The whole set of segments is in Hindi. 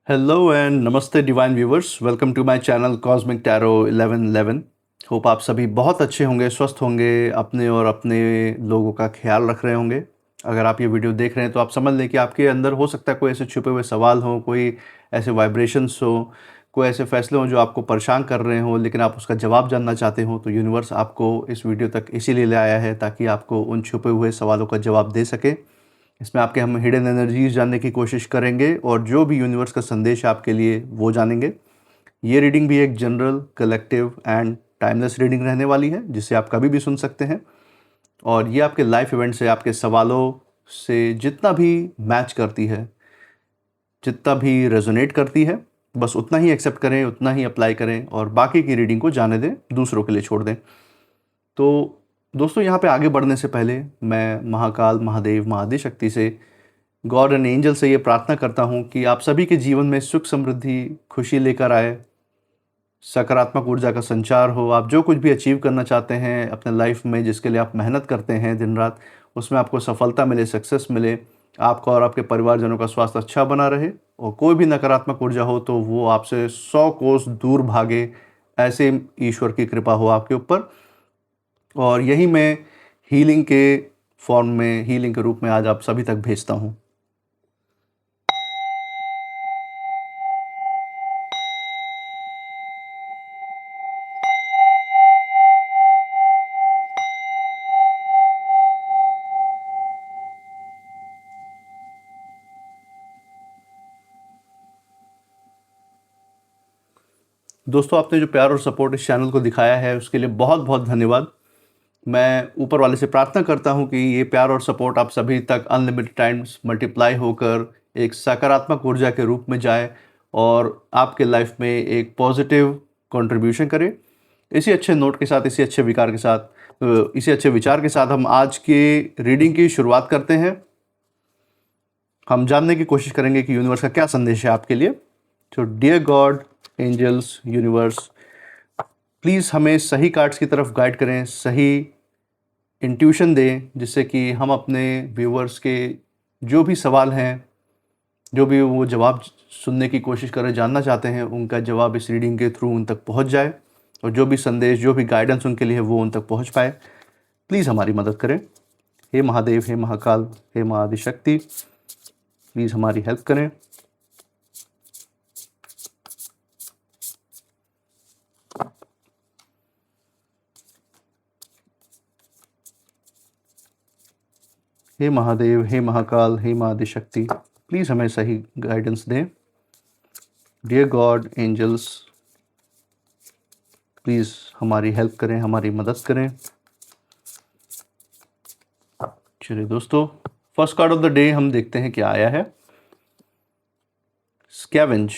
Hello and namaste divine viewers, welcome to my channel cosmic tarot 1111। Hope आप सभी बहुत अच्छे होंगे, स्वस्थ होंगे, अपने और अपने लोगों का ख्याल रख रहे होंगे। अगर आप ये वीडियो देख रहे हैं तो आप समझ लें कि आपके अंदर हो सकता है कोई ऐसे छुपे हुए सवाल हों, कोई ऐसे वाइब्रेशंस हो, कोई ऐसे फैसले हों जो आपको परेशान कर रहे हों, लेकिन आप उसका जवाब जानना चाहते हो। तो यूनिवर्स आपको इस वीडियो तक इसीलिए ले आया है ताकि आपको उन छुपे हुए सवालों का जवाब दे सके। इसमें आपके हम हिडन एनर्जीज जानने की कोशिश करेंगे और जो भी यूनिवर्स का संदेश है आपके लिए वो जानेंगे। ये रीडिंग भी एक general, collective and timeless reading रहने वाली है, जिसे आप कभी भी सुन सकते हैं। और ये आपके लाइफ इवेंट से, आपके सवालों से जितना भी मैच करती है, जितना भी रेजोनेट करती है, बस उतना ही एक्सेप्ट करें, उतना ही अप्लाई करें और बाकी की रीडिंग को जाने दें, दूसरों के लिए छोड़ दें। तो दोस्तों, यहाँ पे आगे बढ़ने से पहले मैं महाकाल, महादेव, महाआदिशक्ति से, गॉड एंड एंजल से ये प्रार्थना करता हूँ कि आप सभी के जीवन में सुख, समृद्धि, खुशी लेकर आए, सकारात्मक ऊर्जा का संचार हो। आप जो कुछ भी अचीव करना चाहते हैं अपने लाइफ में, जिसके लिए आप मेहनत करते हैं दिन रात, उसमें आपको सफलता मिले, सक्सेस मिले। आपका और आपके परिवारजनों का स्वास्थ्य अच्छा बना रहे और कोई भी नकारात्मक ऊर्जा हो तो वो आपसे 100 कोस दूर भागे, ऐसे ईश्वर की कृपा हो आपके ऊपर। और यही मैं हीलिंग के फॉर्म में, हीलिंग के रूप में आज आप सभी तक भेजता हूँ। दोस्तों, आपने जो प्यार और सपोर्ट इस चैनल को दिखाया है उसके लिए बहुत बहुत धन्यवाद। मैं ऊपर वाले से प्रार्थना करता हूं कि ये प्यार और सपोर्ट आप सभी तक अनलिमिटेड टाइम्स मल्टीप्लाई होकर एक सकारात्मक ऊर्जा के रूप में जाए और आपके लाइफ में एक पॉजिटिव कंट्रीब्यूशन करे। इसी अच्छे नोट के साथ, इसी अच्छे विकार के साथ, इसी अच्छे विचार के साथ हम आज की रीडिंग की शुरुआत करते हैं। हम जानने की कोशिश करेंगे कि यूनिवर्स का क्या संदेश है आपके लिए। तो dear God, angels, universe, please हमें सही कार्ड्स की तरफ गाइड करें, सही इंट्यूशन दें, जिससे कि हम अपने व्यूवर्स के जो भी सवाल हैं, जो भी वो जवाब सुनने की कोशिश कर रहे, जानना चाहते हैं, उनका जवाब इस रीडिंग के थ्रू उन तक पहुंच जाए और जो भी संदेश, जो भी गाइडेंस उनके लिए है वो उन तक पहुंच पाए। प्लीज़ हमारी मदद करें। हे महादेव, हे महाकाल, हे महाआदिशक्ति, प्लीज़ हमारी हेल्प करें। हे महादेव, हे महाकाल, हे महाआदिशक्ति, प्लीज़ हमें सही गाइडेंस दें। डियर गॉड, एंजल्स, प्लीज़ हमारी हेल्प करें, हमारी मदद करें। चलिए दोस्तों, first card of the day हम देखते हैं क्या आया है। स्कैवेंज।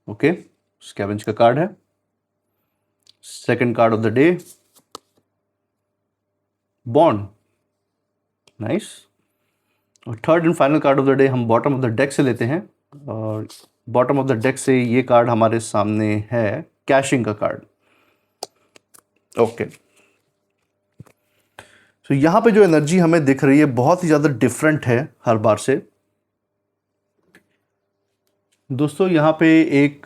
ओके, स्कैवेंज का कार्ड है। Second card of the day, bond. Nice. और third and final card of the day हम बॉटम ऑफ द डेक से लेते हैं और बॉटम ऑफ द डेक से ये कार्ड हमारे सामने है, कैशिंग का कार्ड। ओके, तो यहां पे जो एनर्जी हमें दिख रही है बहुत ही ज़्यादा डिफरेंट है हर बार से। दोस्तों, यहाँ पे एक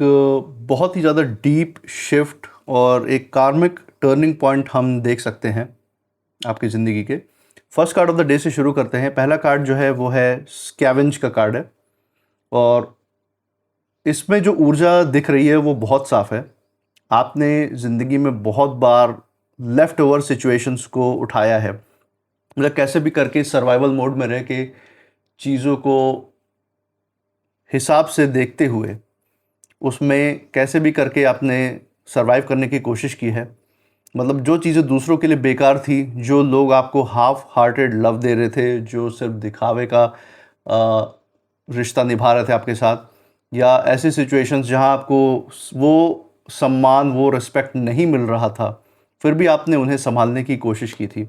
बहुत ही ज़्यादा डीप शिफ्ट और एक कार्मिक टर्निंग पॉइंट हम देख सकते हैं आपकी ज़िंदगी के। First card of the day से शुरू करते हैं। पहला कार्ड जो है वो है स्कैवेंज का कार्ड है और इसमें जो ऊर्जा दिख रही है वो बहुत साफ है। आपने ज़िंदगी में बहुत बार लेफ़्ट ओवर सिचुएशंस को उठाया है, मतलब कैसे भी करके सर्वाइवल मोड में रह के चीज़ों को हिसाब से देखते हुए उसमें कैसे भी करके आपने सर्वाइव करने की कोशिश की है। मतलब जो चीज़ें दूसरों के लिए बेकार थी, जो लोग आपको हाफ हार्टेड लव दे रहे थे, जो सिर्फ दिखावे का रिश्ता निभा रहे थे आपके साथ, या ऐसी सिचुएशंस जहां आपको वो सम्मान, वो रिस्पेक्ट नहीं मिल रहा था, फिर भी आपने उन्हें संभालने की कोशिश की थी।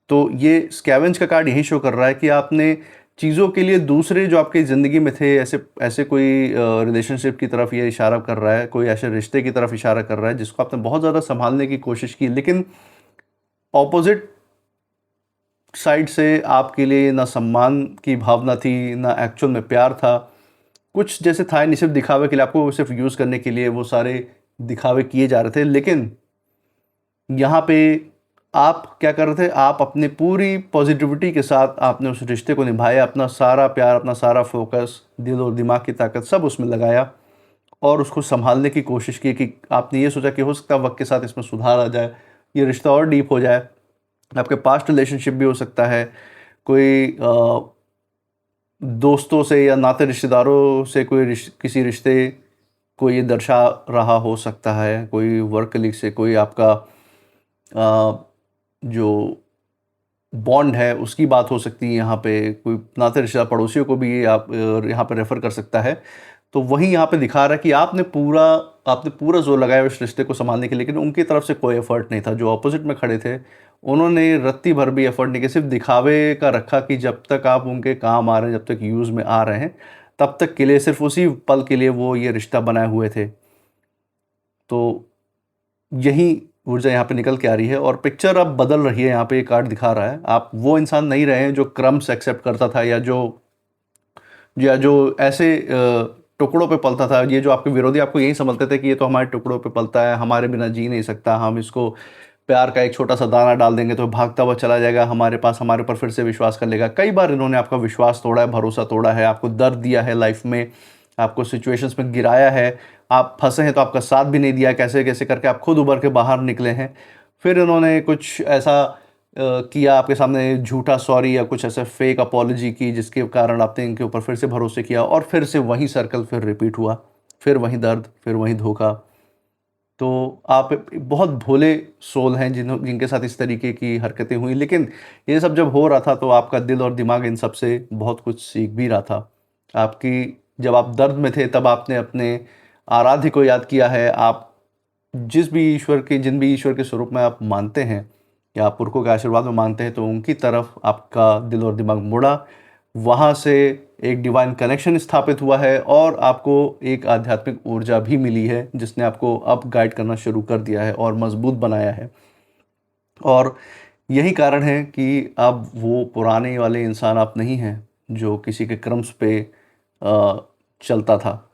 तो ये स्कैवेंज का कार्ड यही शो कर रहा है कि आपने चीज़ों के लिए, दूसरे जो आपकी ज़िंदगी में थे, ऐसे ऐसे कोई रिलेशनशिप की तरफ ये इशारा कर रहा है, कोई ऐसे रिश्ते की तरफ इशारा कर रहा है जिसको आपने बहुत ज़्यादा संभालने की कोशिश की, लेकिन ऑपोजिट साइड से आपके लिए ना सम्मान की भावना थी, ना एक्चुअल में प्यार था। कुछ जैसे था नहीं, सिर्फ दिखावे के लिए, आपको सिर्फ यूज़ करने के लिए वो सारे दिखावे किए जा रहे थे। लेकिन यहाँ पे आप क्या कर रहे थे, आप अपनी पूरी पॉजिटिविटी के साथ आपने उस रिश्ते को निभाया, अपना सारा प्यार, अपना सारा फोकस, दिल और दिमाग की ताकत सब उसमें लगाया और उसको संभालने की कोशिश की। कि आपने ये सोचा कि हो सकता है वक्त के साथ इसमें सुधार आ जाए, ये रिश्ता और डीप हो जाए। आपके पास्ट रिलेशनशिप भी हो सकता है, कोई दोस्तों से या नाते रिश्तेदारों से कोई किसी रिश्ते को ये दर्शा रहा हो सकता है, कोई वर्क कलीग से कोई आपका जो बॉन्ड है उसकी बात हो सकती है। यहाँ पे कोई नाते रिश्तेदार पड़ोसियों को भी आप यहाँ पे रेफ़र कर सकता है। तो वही यहाँ पे दिखा रहा है कि आपने पूरा ज़ोर लगाया उस रिश्ते को संभालने के लिए, लेकिन उनकी तरफ से कोई एफ़र्ट नहीं था। जो ऑपोजिट में खड़े थे उन्होंने रत्ती भर भी एफ़र्ट नहीं किया, सिर्फ दिखावे का रखा कि जब तक आप उनके काम आ रहे हैं, जब तक यूज़ में आ रहे हैं, तब तक के लिए, सिर्फ उसी पल के लिए वो ये रिश्ता बनाए हुए थे। तो यही ऊर्जा यहाँ पे निकल के आ रही है और पिक्चर अब बदल रही है। यहाँ पे ये कार्ड दिखा रहा है, आप वो इंसान नहीं रहे हैं जो क्रम्स एक्सेप्ट करता था या जो ऐसे टुकड़ों पे पलता था। ये जो आपके विरोधी आपको यही समझते थे कि ये तो हमारे टुकड़ों पे पलता है, हमारे बिना जी नहीं सकता, हम इसको प्यार का एक छोटा सा दाना डाल देंगे तो भागता हुआ चला जाएगा हमारे पास, हमारे ऊपर फिर से विश्वास कर लेगा। कई बार इन्होंने आपका विश्वास तोड़ा है, भरोसा तोड़ा है, आपको दर्द दिया है लाइफ में, आपको सिचुएशंस में गिराया है, आप फंसे हैं तो आपका साथ भी नहीं दिया, कैसे कैसे करके आप खुद उभर के बाहर निकले हैं। फिर इन्होंने कुछ ऐसा किया आपके सामने, झूठा सॉरी या कुछ ऐसा फेक अपॉलॉजी की, जिसके कारण आपने इनके ऊपर फिर से भरोसे किया और फिर से वही सर्कल फिर रिपीट हुआ, फिर वही दर्द, फिर वही धोखा। तो आप बहुत भोले सोल हैं जिनके साथ इस तरीके की हरकतें हुई। लेकिन ये सब जब हो रहा था तो आपका दिल और दिमाग इन सब से बहुत कुछ सीख भी रहा था। जब आप दर्द में थे तब आपने अपने आराध्य को याद किया है। आप जिन भी ईश्वर के स्वरूप में आप मानते हैं या आप पुरखों के आशीर्वाद में मानते हैं, तो उनकी तरफ आपका दिल और दिमाग मुड़ा, वहाँ से एक डिवाइन कनेक्शन स्थापित हुआ है और आपको एक आध्यात्मिक ऊर्जा भी मिली है जिसने आपको अब गाइड करना शुरू कर दिया है और मजबूत बनाया है। और यही कारण है कि अब वो पुराने वाले इंसान आप नहीं हैं जो किसी के क्रम्स पे चलता था।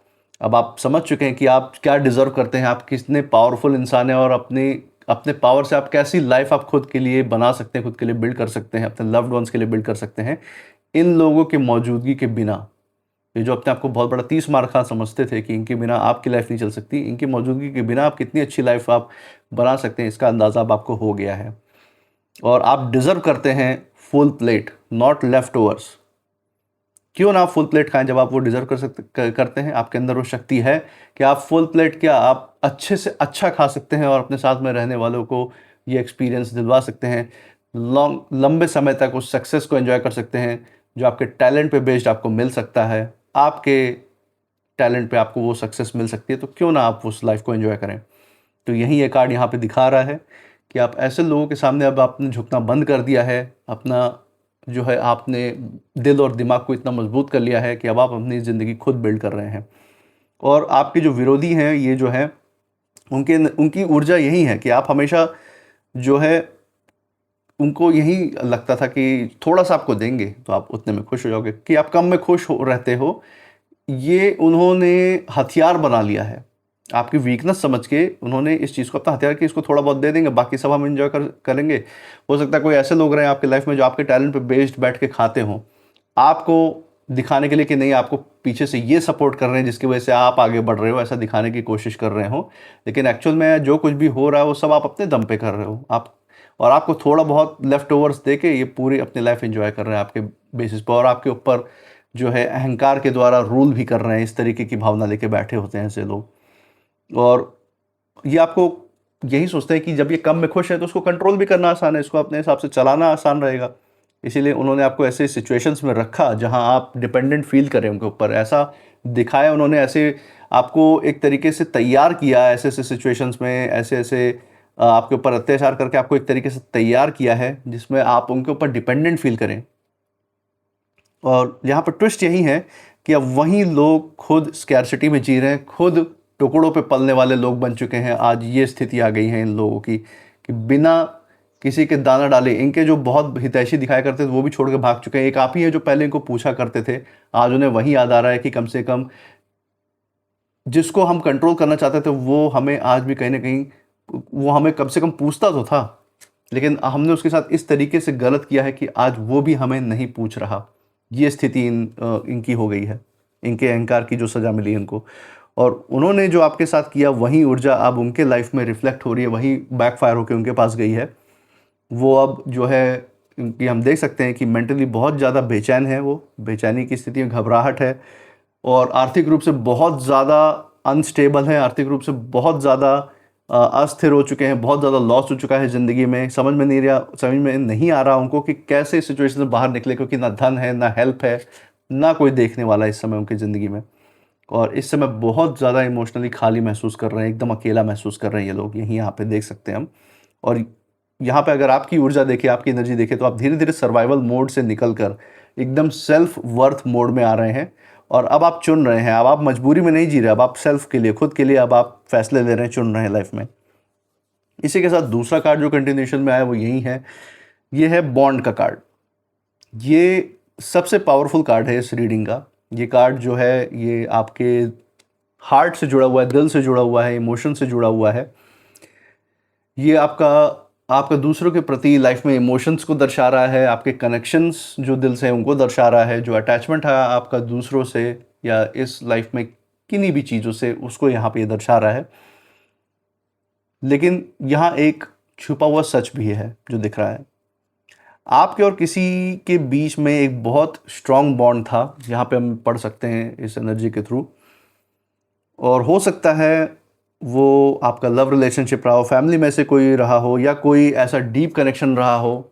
अब आप समझ चुके हैं कि आप क्या डिज़र्व करते हैं, आप कितने पावरफुल इंसान हैं और अपने अपने पावर से आप कैसी लाइफ आप खुद के लिए बना सकते हैं, खुद के लिए बिल्ड कर सकते हैं, अपने लव्ड वंस के लिए बिल्ड कर सकते हैं। इन लोगों की मौजूदगी के बिना, ये जो अपने आप को बहुत बड़ा 30 मार खा समझते थे कि इनके बिना आपकी लाइफ नहीं चल सकती, इनकी मौजूदगी के बिना आप कितनी अच्छी लाइफ आप बना सकते हैं, इसका अंदाज़ा अब आपको हो गया है। और आप डिज़र्व करते हैं full plate, not left overs. क्यों ना आप फुल प्लेट खाएं जब आप वो डिज़र्व करते हैं। आपके अंदर वो शक्ति है कि आप फुल प्लेट क्या, आप अच्छे से अच्छा खा सकते हैं और अपने साथ में रहने वालों को ये एक्सपीरियंस दिलवा सकते हैं। लंबे समय तक उस सक्सेस को एंजॉय कर सकते हैं जो आपके टैलेंट पे बेस्ड आपको मिल सकता है। आपके टैलेंट पे आपको वो सक्सेस मिल सकती है, तो क्यों ना आप उस लाइफ को एंजॉय करें। तो यही ये कार्ड यहाँ पे दिखा रहा है कि आप ऐसे लोगों के सामने अब आपने झुकना बंद कर दिया है। अपना जो है, आपने दिल और दिमाग को इतना मजबूत कर लिया है कि अब आप अपनी ज़िंदगी खुद बिल्ड कर रहे हैं। और आपके जो विरोधी हैं, ये जो है, उनकी ऊर्जा यही है कि आप हमेशा जो है, उनको यही लगता था कि थोड़ा सा आपको देंगे तो आप उतने में खुश हो जाओगे, कि आप कम में खुश हो रहते हो। ये उन्होंने हथियार बना लिया है, आपकी वीकनेस समझ के उन्होंने इस चीज़ को अपना हथियार कि इसको थोड़ा बहुत दे देंगे, बाकी सब हम एंजॉय करेंगे। हो सकता है कोई ऐसे लोग रहे आपकी लाइफ में जो आपके टैलेंट पे बेस्ड बैठ के खाते हों, आपको दिखाने के लिए कि नहीं, आपको पीछे से ये सपोर्ट कर रहे हैं जिसकी वजह से आप आगे बढ़ रहे हो, ऐसा दिखाने की कोशिश कर रहे हो। लेकिन एक्चुअल में जो कुछ भी हो रहा है वो सब आप अपने दम पे कर रहे हो। और आपको थोड़ा बहुत लेफ्ट ओवर्स दे के ये पूरी अपनी लाइफ एंजॉय कर रहे हैं आपके बेसिस पर, और आपके ऊपर जो है अहंकार के द्वारा रूल भी कर रहे हैं। इस तरीके की भावना लेके बैठे होते हैं ऐसे लोग। और ये आपको यही सोचते हैं कि जब ये कम में खुश है तो उसको कंट्रोल भी करना आसान है, इसको अपने हिसाब से चलाना आसान रहेगा। इसीलिए उन्होंने आपको ऐसे सिचुएशंस में रखा जहां आप डिपेंडेंट फील करें उनके ऊपर, ऐसा दिखाया उन्होंने, ऐसे आपको एक तरीके से तैयार किया ऐसे ऐसे सिचुएशंस में, ऐसे ऐसे आपके ऊपर अत्याचार करके आपको एक तरीके से तैयार किया है जिसमें आप उनके ऊपर डिपेंडेंट फील करें। और यहाँ पर ट्विस्ट यही है कि अब वही लोग खुद स्कैरसिटी में जी रहे हैं, खुद टुकड़ों पे पलने वाले लोग बन चुके हैं। आज ये स्थिति आ गई है इन लोगों की कि बिना किसी के दाना डाले, इनके जो बहुत हितैषी दिखाया करते थे वो भी छोड़ के भाग चुके हैं। एक आप ही है जो पहले इनको पूछा करते थे, आज उन्हें वही याद आ रहा है कि कम से कम जिसको हम कंट्रोल करना चाहते थे वो हमें आज भी कहीं ना कहीं, वो हमें कम से कम पूछता तो था, लेकिन हमने उसके साथ इस तरीके से गलत किया है कि आज वो भी हमें नहीं पूछ रहा। ये स्थिति इनकी हो गई है, इनके अहंकार की जो सज़ा मिली इनको, और उन्होंने जो आपके साथ किया वही ऊर्जा अब उनके लाइफ में रिफ्लेक्ट हो रही है, वही बैकफायर होकर उनके पास गई है। वो अब जो है इनकी हम देख सकते हैं कि मेंटली बहुत ज़्यादा बेचैन है, वो बेचैनी की स्थिति में घबराहट है, और आर्थिक रूप से बहुत ज़्यादा अनस्टेबल है, आर्थिक रूप से बहुत ज़्यादा अस्थिर हो चुके हैं, बहुत ज़्यादा लॉस हो चुका है ज़िंदगी में। समझ में नहीं आ रहा उनको कि कैसे इस सिचुएशन से बाहर निकले, क्योंकि ना धन है, ना हेल्प है, ना कोई देखने वाला इस समय उनकी ज़िंदगी में। और इस समय बहुत ज़्यादा इमोशनली खाली महसूस कर रहे हैं, एकदम अकेला महसूस कर रहे हैं ये लोग, यहीं यहाँ पे देख सकते हैं हम। और यहाँ पे अगर आपकी ऊर्जा देखें, आपकी एनर्जी देखें, तो आप धीरे धीरे सर्वाइवल मोड से निकल कर एकदम सेल्फ वर्थ मोड में आ रहे हैं, और अब आप चुन रहे हैं। अब आप मजबूरी में नहीं जी रहे, अब आप सेल्फ के लिए, खुद के लिए अब आप फैसले ले रहे हैं, चुन रहे हैं लाइफ में। इसी के साथ दूसरा कार्ड जो कंटिन्यूशन में आया वो यही है, ये है बॉन्ड का कार्ड। ये सबसे पावरफुल कार्ड है इस रीडिंग का। ये कार्ड जो है ये आपके हार्ट से जुड़ा हुआ है, दिल से जुड़ा हुआ है, इमोशन से जुड़ा हुआ है। ये आपका दूसरों के प्रति लाइफ में इमोशंस को दर्शा रहा है, आपके कनेक्शंस जो दिल से हैं उनको दर्शा रहा है, जो अटैचमेंट है आपका दूसरों से या इस लाइफ में किन्हीं भी चीज़ों से, उसको यहाँ पे ये दर्शा रहा है। लेकिन यहाँ एक छुपा हुआ सच भी है जो दिख रहा है। आपके और किसी के बीच में एक बहुत स्ट्रॉन्ग बॉन्ड था, यहाँ पे हम पढ़ सकते हैं इस एनर्जी के थ्रू, और हो सकता है वो आपका लव रिलेशनशिप रहा हो, फैमिली में से कोई रहा हो, या कोई ऐसा डीप कनेक्शन रहा हो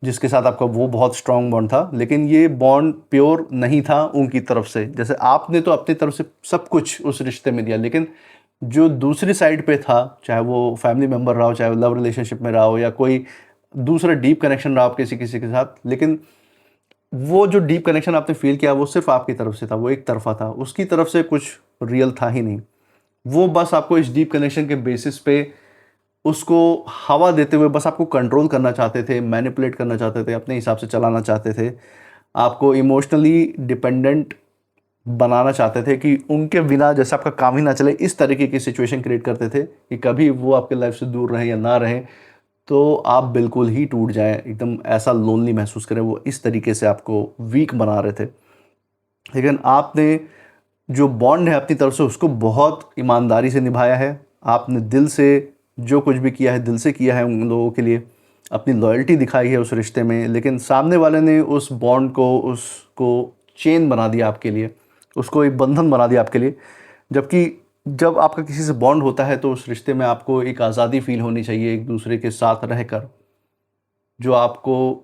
जिसके साथ आपका वो बहुत स्ट्रॉन्ग बॉन्ड था, लेकिन ये बॉन्ड प्योर नहीं था उनकी तरफ से। जैसे आपने तो अपनी तरफ से सब कुछ उस रिश्ते में दिया, लेकिन जो दूसरी साइड पे था, चाहे वो फैमिली मेम्बर रहा हो, चाहे वो लव रिलेशनशिप में रहा हो, या कोई दूसरा डीप कनेक्शन रहा हो किसी किसी के साथ, लेकिन वो जो डीप कनेक्शन आपने फील किया वो सिर्फ आपकी तरफ से था, वो एक तरफा था, उसकी तरफ से कुछ रियल था ही नहीं। वो बस आपको इस डीप कनेक्शन के बेसिस पे उसको हवा देते हुए बस आपको कंट्रोल करना चाहते थे, मैनिपुलेट करना चाहते थे, अपने हिसाब से चलाना चाहते थे, आपको इमोशनली डिपेंडेंट बनाना चाहते थे कि उनके बिना जैसे आपका काम ही ना चले, इस तरीके की सिचुएशन क्रिएट करते थे कि कभी वो आपके लाइफ से दूर रहें या ना रहें तो आप बिल्कुल ही टूट जाएं, एकदम ऐसा लोनली महसूस करें। वो इस तरीके से आपको वीक बना रहे थे। लेकिन आपने जो बॉन्ड है अपनी तरफ से उसको बहुत ईमानदारी से निभाया है, आपने दिल से जो कुछ भी किया है दिल से किया है, उन लोगों के लिए अपनी लॉयल्टी दिखाई है उस रिश्ते में। लेकिन सामने वाले ने उस बॉन्ड को, उसको चेन बना दिया आपके लिए, उसको एक बंधन बना दिया आपके लिए। जबकि जब आपका किसी से बॉन्ड होता है तो उस रिश्ते में आपको एक आज़ादी फील होनी चाहिए एक दूसरे के साथ रहकर, जो आपको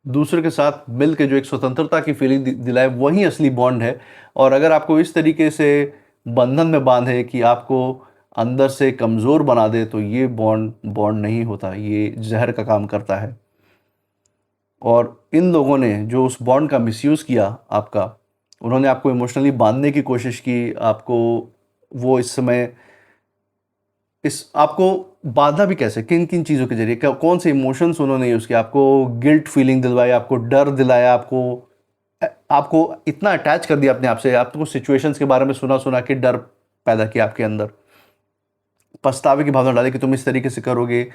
दूसरे के साथ मिल के जो एक स्वतंत्रता की फीलिंग दिलाए, वही असली बॉन्ड है। और अगर आपको इस तरीके से बंधन में बांधे कि आपको अंदर से कमज़ोर बना दे, तो ये बॉन्ड नहीं होता, ये जहर का काम करता है। और इन लोगों ने जो उस बॉन्ड का मिसयूज़ किया आपका, उन्होंने आपको इमोशनली बांधने की कोशिश की, आपको वो इस समय आपको बांधा भी कैसे, किन किन चीज़ों के जरिए, कौन से इमोशंस उन्होंने यूज़ किया, आपको गिल्ट फीलिंग दिलवाई, आपको डर दिलाया, आपको इतना अटैच कर दिया अपने आप से, आपको सिचुएशंस के बारे में सुना सुना के डर पैदा किया आपके अंदर, पछतावे की भावना डाली कि तुम इस तरीके से करोगे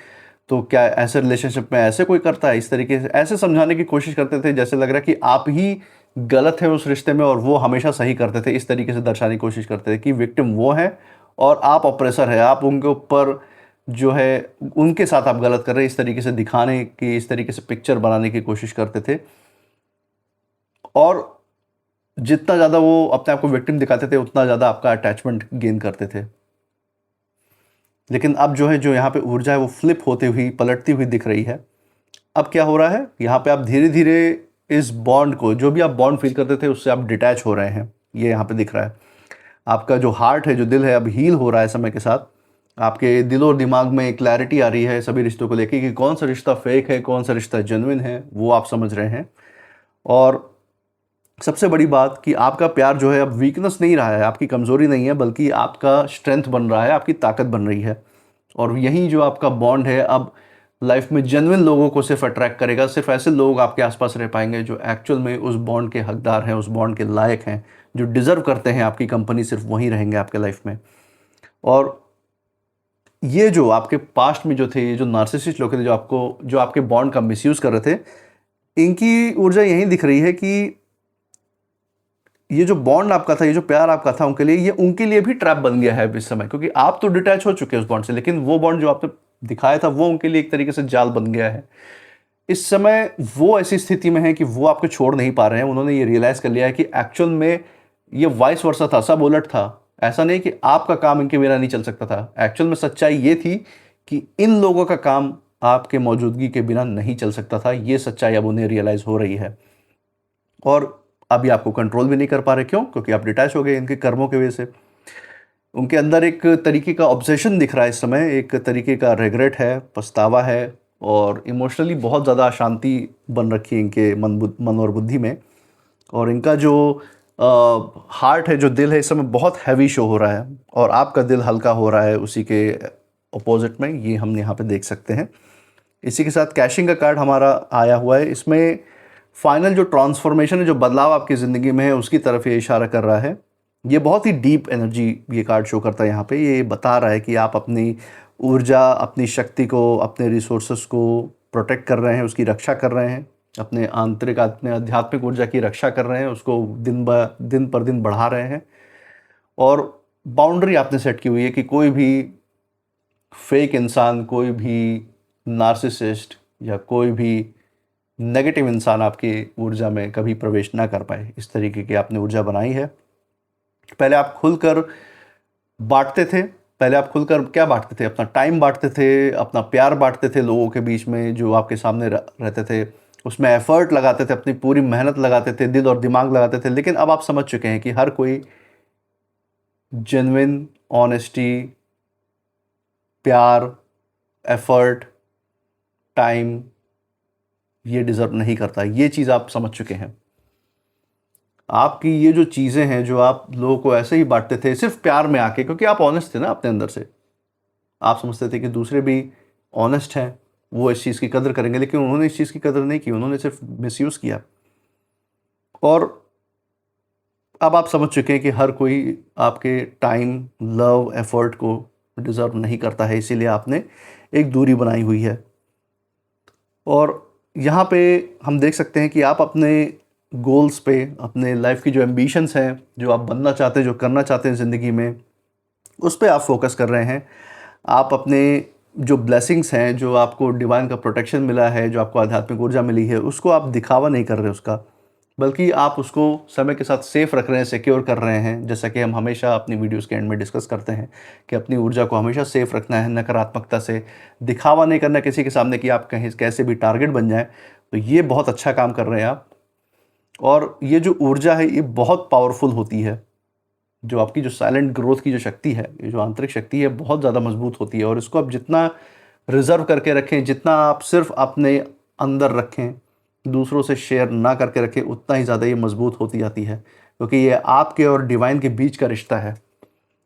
तो क्या ऐसे रिलेशनशिप में ऐसे कोई करता है, इस तरीके से ऐसे समझाने की कोशिश करते थे जैसे लग रहा है कि आप ही गलत है उस रिश्ते में और वो हमेशा सही करते थे। इस तरीके से दर्शाने की कोशिश करते थे कि विक्टिम वो है और आप ऑपरेसर है, आप उनके ऊपर जो है उनके साथ आप गलत कर रहे हैं, इस तरीके से दिखाने की, इस तरीके से पिक्चर बनाने की कोशिश करते थे। और जितना ज़्यादा वो अपने आप को विक्टिम दिखाते थे उतना ज़्यादा आपका अटैचमेंट गेन करते थे। लेकिन अब जो है, जो यहाँ पे ऊर्जा है वो फ्लिप होती हुई, पलटती हुई दिख रही है। अब क्या हो रहा है, यहाँ पे आप धीरे धीरे इस बॉन्ड को, जो भी आप बॉन्ड फील करते थे उससे आप डिटैच हो रहे हैं, ये यहाँ पे दिख रहा है। आपका जो हार्ट है, जो दिल है, अब हील हो रहा है समय के साथ। आपके दिल और दिमाग में क्लैरिटी आ रही है सभी रिश्तों को लेके कि कौन सा रिश्ता फेक है, कौन सा रिश्ता जेन्युइन है, वो आप समझ रहे हैं। और सबसे बड़ी बात कि आपका प्यार जो है अब वीकनेस नहीं रहा है, आपकी कमज़ोरी नहीं है, बल्कि आपका स्ट्रेंथ बन रहा है, आपकी ताकत बन रही है। और यही जो आपका बॉन्ड है अब लाइफ में जेन्युइन लोगों को सिर्फ अट्रैक्ट करेगा। सिर्फ ऐसे लोग आपके आसपास रह पाएंगे जो एक्चुअल में उस बॉन्ड के हकदार हैं, उस बॉन्ड के लायक हैं, जो डिज़र्व करते हैं आपकी कंपनी, सिर्फ वही रहेंगे आपके लाइफ में। और ये जो आपके पास्ट में जो थे, ये जो नार्सिसिस्ट लोग थे, जो आपके बॉन्ड का मिसयूज़ कर रहे थे, इनकी ऊर्जा यही दिख रही है कि ये जो बॉन्ड आपका था, ये जो प्यार आपका था उनके लिए, ये उनके लिए भी ट्रैप बन गया है इस समय, क्योंकि आप तो डिटैच हो चुके हैं उस बॉन्ड से, लेकिन वो बॉन्ड जो आपने दिखाया था वो उनके लिए एक तरीके से जाल बन गया है। इस समय वो ऐसी स्थिति में है कि वो आपको छोड़ नहीं पा रहे हैं। उन्होंने ये रियलाइज़ कर लिया है कि एक्चुअल में ये वाइस वर्सा था, सब उलट था। ऐसा नहीं कि आपका काम इनके बिना नहीं चल सकता था। एक्चुअल में सच्चाई ये थी कि इन लोगों का काम आपके मौजूदगी के बिना नहीं चल सकता था। ये सच्चाई अब उन्हें रियलाइज़ हो रही है और अभी आपको कंट्रोल भी नहीं कर पा रहे। क्यों? क्योंकि आप डिटैच हो गए इनके कर्मों की वजह से। उनके अंदर एक तरीके का ऑब्सेशन दिख रहा है इस समय, एक तरीके का रिग्रेट है, पछतावा है और इमोशनली बहुत ज़्यादा अशांति बन रखी है इनके मन और बुद्धि में। और इनका जो हार्ट है, जो दिल है, इस समय बहुत हैवी शो हो रहा है और आपका दिल हल्का हो रहा है उसी के अपोजिट में। ये हम यहाँ पे देख सकते हैं। इसी के साथ कैशिंग का कार्ड हमारा आया हुआ है। इसमें फाइनल जो ट्रांसफॉर्मेशन है, जो बदलाव आपकी ज़िंदगी में है, उसकी तरफ ये इशारा कर रहा है। ये बहुत ही डीप एनर्जी ये कार्ड शो करता है यहाँ पे। ये बता रहा है कि आप अपनी ऊर्जा, अपनी शक्ति को, अपने रिसोर्सेस को प्रोटेक्ट कर रहे हैं, उसकी रक्षा कर रहे हैं, अपने आंतरिक, अपने आध्यात्मिक ऊर्जा की रक्षा कर रहे हैं, उसको दिन पर दिन बढ़ा रहे हैं। और बाउंड्री आपने सेट की हुई है कि कोई भी फेक इंसान, कोई भी नार्सिसिस्ट या कोई भी नेगेटिव इंसान आपकी ऊर्जा में कभी प्रवेश ना कर पाए। इस तरीके की आपने ऊर्जा बनाई है। पहले आप खुलकर बांटते थे। पहले आप खुलकर क्या बांटते थे? अपना टाइम बांटते थे, अपना प्यार बांटते थे लोगों के बीच में जो आपके सामने रहते थे। उसमें एफर्ट लगाते थे, अपनी पूरी मेहनत लगाते थे, दिल और दिमाग लगाते थे। लेकिन अब आप समझ चुके हैं कि हर कोई जेन्युइन ऑनेस्टी, प्यार, एफर्ट, टाइम ये डिज़र्व नहीं करता। ये चीज़ आप समझ चुके हैं। आपकी ये जो चीज़ें हैं, जो आप लोगों को ऐसे ही बांटते थे सिर्फ प्यार में आके, क्योंकि आप ऑनेस्ट थे ना अपने अंदर से। आप समझते थे कि दूसरे भी ऑनेस्ट हैं, वो इस चीज़ की कदर करेंगे, लेकिन उन्होंने इस चीज़ की कदर नहीं की। उन्होंने सिर्फ मिसयूज़ किया। और अब आप समझ चुके हैं कि हर कोई आपके टाइम, लव, एफर्ट को डिज़र्व नहीं करता है। इसीलिए आपने एक दूरी बनाई हुई है। और यहाँ पे हम देख सकते हैं कि आप अपने गोल्स पे, अपने लाइफ की जो एम्बिशंस हैं, जो आप बनना चाहते हैं, जो करना चाहते हैं ज़िंदगी में, उस पे आप फोकस कर रहे हैं। आप अपने जो ब्लेसिंग्स हैं, जो आपको डिवाइन का प्रोटेक्शन मिला है, जो आपको आध्यात्मिक ऊर्जा मिली है, उसको आप दिखावा नहीं कर रहे उसका, बल्कि आप उसको समय के साथ सेफ रख रहे हैं, सिक्योर कर रहे हैं। जैसा कि हम हमेशा अपनी वीडियोस के एंड में डिस्कस करते हैं कि अपनी ऊर्जा को हमेशा सेफ रखना है, नकारात्मकता से दिखावा नहीं करना किसी के सामने कि आप कहीं कैसे भी टारगेट बन जाएं। तो ये बहुत अच्छा काम कर रहे हैं आप। और ये जो ऊर्जा है ये बहुत पावरफुल होती है। जो आपकी जो साइलेंट ग्रोथ की जो शक्ति है, ये जो आंतरिक शक्ति है, बहुत ज़्यादा मजबूत होती है। और इसको आप जितना रिजर्व करके रखें, जितना आप सिर्फ अपने अंदर रखें, दूसरों से शेयर ना करके रखें, उतना ही ज़्यादा ये मजबूत होती जाती है। क्योंकि ये आपके और डिवाइन के बीच का रिश्ता है।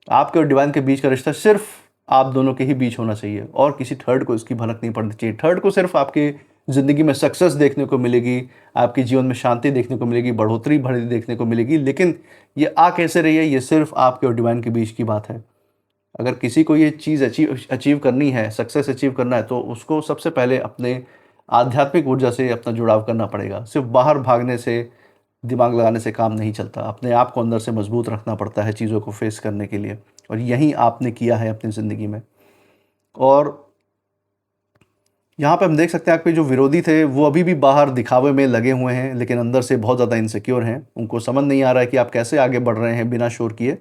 आपके और डिवाइन के बीच का रिश्ता सिर्फ आप दोनों के ही बीच होना चाहिए और किसी थर्ड को इसकी भनक नहीं पड़नी चाहिए। थर्ड को सिर्फ आपकी ज़िंदगी में सक्सेस देखने को मिलेगी, आपके जीवन में शांति देखने को मिलेगी, बढ़ोतरी बढ़ी देखने को मिलेगी, लेकिन ये आ कैसे रही है? ये सिर्फ आपके और डिवाइन के बीच की बात है। अगर किसी को ये चीज़ अचीव करनी है, सक्सेस अचीव करना है, तो उसको सबसे पहले अपने आध्यात्मिक ऊर्जा से अपना जुड़ाव करना पड़ेगा। सिर्फ बाहर भागने से, दिमाग लगाने से काम नहीं चलता। अपने आप को अंदर से मजबूत रखना पड़ता है चीज़ों को फेस करने के लिए, और यही आपने किया है अपनी ज़िंदगी में। और यहाँ पे हम देख सकते हैं आपके जो विरोधी थे वो अभी भी बाहर दिखावे में लगे हुए हैं, लेकिन अंदर से बहुत ज़्यादा इनसिक्योर हैं। उनको समझ नहीं आ रहा है कि आप कैसे आगे बढ़ रहे हैं बिना शोर किए,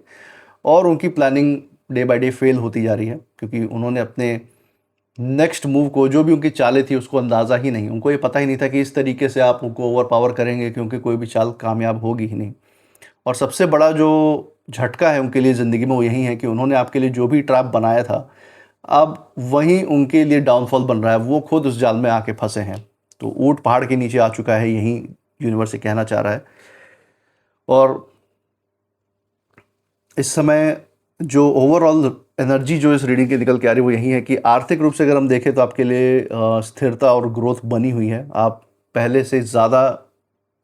और उनकी planning day by day fail होती जा रही है, क्योंकि उन्होंने अपने नेक्स्ट मूव को, जो भी उनकी चालें थी, उसको अंदाज़ा ही नहीं। उनको ये पता ही नहीं था कि इस तरीके से आप उनको ओवर पावर करेंगे, क्योंकि कोई भी चाल कामयाब होगी ही नहीं। और सबसे बड़ा जो झटका है उनके लिए ज़िंदगी में वो यही है कि उन्होंने आपके लिए जो भी ट्रैप बनाया था, अब वही उनके लिए डाउनफॉल बन रहा है। वो खुद उस जाल में आके फंसे हैं। तो ऊँट पहाड़ के नीचे आ चुका है, यही यूनिवर्स ये कहना चाह रहा है। और इस समय जो ओवरऑल एनर्जी जो इस रीडिंग की निकल के आ रही है वो यही है कि आर्थिक रूप से अगर हम देखें तो आपके लिए स्थिरता और ग्रोथ बनी हुई है। आप पहले से ज़्यादा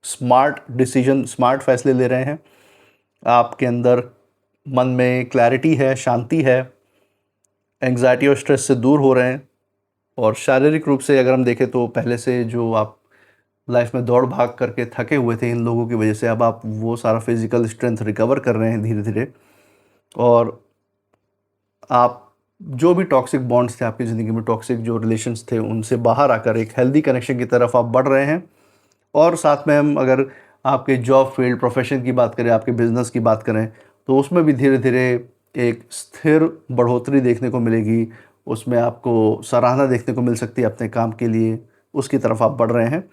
स्मार्ट फैसले ले रहे हैं। आपके अंदर मन में क्लैरिटी है, शांति है, एंग्जाइटी और स्ट्रेस से दूर हो रहे हैं। और शारीरिक रूप से अगर हम देखें तो पहले से जो आप लाइफ में दौड़ भाग करके थके हुए थे इन लोगों की वजह से, अब आप वो सारा फिजिकल स्ट्रेंथ रिकवर कर रहे हैं धीरे धीरे। और आप जो भी टॉक्सिक बॉन्ड्स थे आपकी ज़िंदगी में, टॉक्सिक जो रिलेशंस थे, उनसे बाहर आकर एक हेल्दी कनेक्शन की तरफ आप बढ़ रहे हैं। और साथ में हम अगर आपके जॉब फील्ड प्रोफेशन की बात करें, आपके बिजनेस की बात करें, तो उसमें भी धीरे धीरे एक स्थिर बढ़ोतरी देखने को मिलेगी। उसमें आपको सराहना देखने को मिल सकती है अपने काम के लिए, उसकी तरफ आप बढ़ रहे हैं।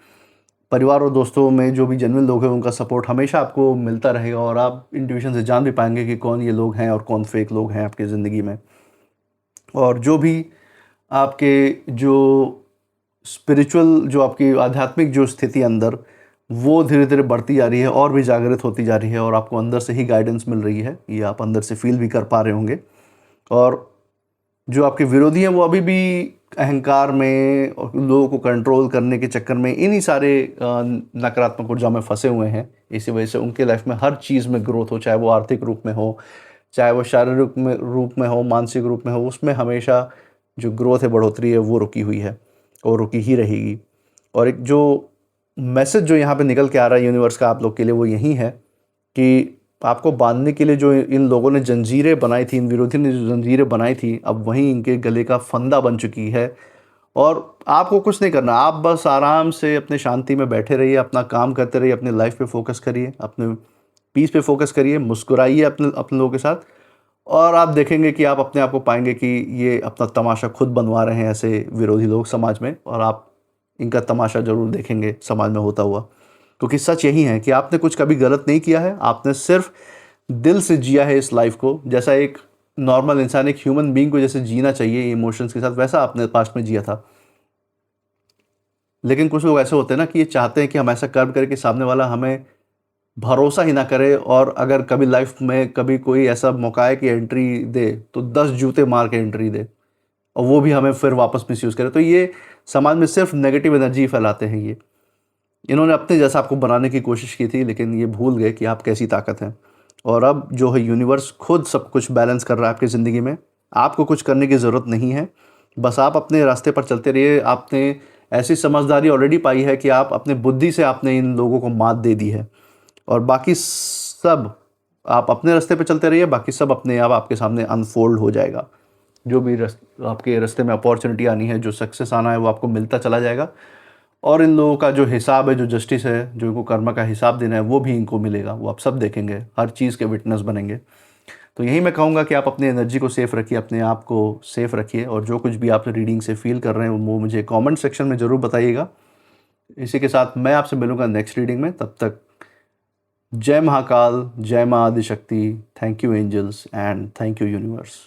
परिवार और दोस्तों में जो भी जेन्युइन लोग हैं उनका सपोर्ट हमेशा आपको मिलता रहेगा और आप इंट्यूशन से जान भी पाएंगे कि कौन ये लोग हैं और कौन फेक लोग हैं आपकी ज़िंदगी में। और जो भी आपके जो स्पिरिचुअल, जो आपकी आध्यात्मिक जो स्थिति अंदर, वो धीरे धीरे बढ़ती जा रही है और भी जागृत होती जा रही है और आपको अंदर से ही गाइडेंस मिल रही है। ये आप अंदर से फील भी कर पा रहे होंगे। और जो आपके विरोधी हैं वो अभी भी अहंकार में और लोगों को कंट्रोल करने के चक्कर में इन्हीं सारे नकारात्मक ऊर्जा में फंसे हुए हैं। इसी वजह से उनके लाइफ में हर चीज़ में ग्रोथ हो, चाहे वो आर्थिक रूप में हो, चाहे वो शारीरिक रूप में हो, मानसिक रूप में हो, उसमें हमेशा जो ग्रोथ है, बढ़ोतरी है, वो रुकी हुई है और रुकी ही रहेगी। और एक जो मैसेज जो यहाँ पे निकल के आ रहा है यूनिवर्स का आप लोग के लिए, वो यही है कि आपको बांधने के लिए जो इन लोगों ने जंजीरें बनाई थी, इन विरोधी ने जो जंजीरें बनाई थी, अब वहीं इनके गले का फंदा बन चुकी है। और आपको कुछ नहीं करना, आप बस आराम से अपने शांति में बैठे रहिए, अपना काम करते रहिए, अपने लाइफ पे फोकस करिए, अपने पीस पे फोकस करिए, मुस्कुराइए अपने अपने लोगों के साथ। और आप देखेंगे कि आप अपने आप को पाएंगे कि ये अपना तमाशा खुद बनवा रहे हैं ऐसे विरोधी लोग समाज में, और आप इनका तमाशा ज़रूर देखेंगे समाज में होता हुआ। क्योंकि सच यही है कि आपने कुछ कभी गलत नहीं किया है, आपने सिर्फ दिल से जिया है इस लाइफ को, जैसा एक नॉर्मल इंसान, एक ह्यूमन बीइंग को जैसे जीना चाहिए इमोशंस के साथ, वैसा आपने पास्ट में जिया था। लेकिन कुछ लोग ऐसे होते हैं ना कि ये चाहते हैं कि हम ऐसा कर्म करें कि सामने वाला हमें भरोसा ही ना करे, और अगर कभी लाइफ में कभी कोई ऐसा मौका है कि एंट्री दे तो 10 जूते मार के एंट्री दे, और वो भी हमें फिर वापस मिसयूज़ करे। तो ये समाज में सिर्फ नेगेटिव एनर्जी फैलाते हैं। ये इन्होंने अपने जैसा आपको बनाने की कोशिश की थी, लेकिन ये भूल गए कि आप कैसी ताकत हैं। और अब जो है यूनिवर्स खुद सब कुछ बैलेंस कर रहा है आपकी ज़िंदगी में। आपको कुछ करने की ज़रूरत नहीं है, बस आप अपने रास्ते पर चलते रहिए। आपने ऐसी समझदारी ऑलरेडी पाई है कि आप अपने बुद्धि से आपने इन लोगों को मात दे दी है, और बाकी सब आप अपने रास्ते पे चलते रहिए, बाकी सब अपने आप आपके सामने अनफोल्ड हो जाएगा। जो भी आपके रास्ते में अपॉर्चुनिटी आनी है, जो सक्सेस आना है, वो आपको मिलता चला जाएगा। और इन लोगों का जो हिसाब है, जो जस्टिस है, जो इनको कर्म का हिसाब देना है, वो भी इनको मिलेगा। वो आप सब देखेंगे, हर चीज़ के विटनेस बनेंगे। तो यही मैं कहूँगा कि आप अपनी एनर्जी को सेफ़ रखिए, अपने आप को सेफ़ रखिए, और जो कुछ भी आप रीडिंग से फील कर रहे हैं वो मुझे कमेंट सेक्शन में ज़रूर बताइएगा। इसी के साथ मैं आपसे मिलूँगा नेक्स्ट रीडिंग में। तब तक जय महाकाल, जय माँ Adishakti, thank you angels and thank you universe.